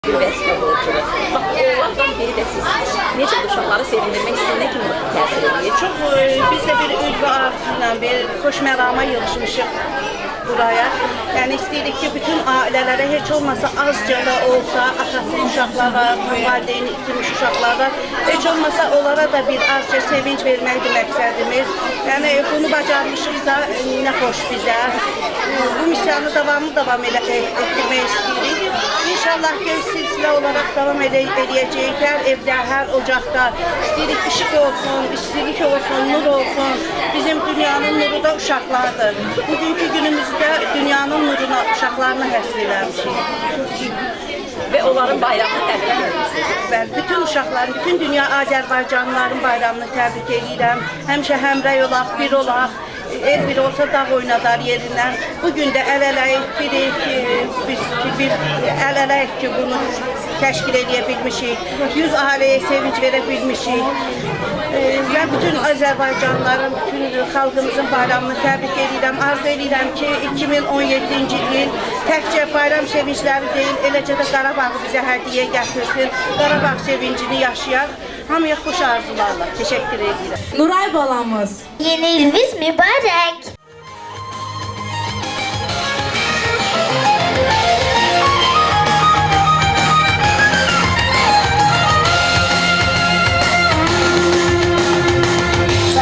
vəzifə borcudur. Bax, onlardan biri də siz necə uşaqları sevindirmək istəyir, nə kimi təsir edir? Çox biz də bir ülvi arzuyla, bir xoş mərama yığışmışıq buraya. Yəni istəyirik ki, bütün ailələrə heç olmasa azca da olsa, atasız uşaqlara, valideyni itirmiş uşaqlara, heç olmasa onlara da bir azca sevinç verməkdir məqsədimiz. Yəni bunu bacarmışıqsa nə xoş bizə. Bu missiyanı davam etdirmək istəyirik. İnşallah ki, silsilə olaraq davam edəcəyik. Hər evdə, hər ocaqda istəyirik işıq olsun, istilik olsun, nur olsun. Bizim dünyanın nuru da uşaqlardır. Bugünkü günümüzdə dünyanın nuruna, uşaqlarına həsr eləmişik. Və onların bayramını təbrik edirsiniz. Bəli, bütün uşaqların, bütün dünya Azərbaycanlıların bayramını təbrik edirəm. Həmişə həmrəy olaq, bir olaq. El bir olsa dağ oynadar yerindən. Bugün də əl-ələyik ki, bunu təşkil edə bilmişik. 100 ailəyə sevinç verə bilmişik. Yəni bütün Azərbaycanlıların, bütün xalqımızın bayramını təbrik edirəm. Arzu edirəm ki, 2017-ci il təkcə bayram sevincləri deyil, eləcə də Qarabağı bizə hədiyyə gətirsin. Qarabağ sevincini yaşayaq. Hamıya xoş arzularla. Teşekkür edirəm. Nuray balamız. Yeni ilimiz mübarek.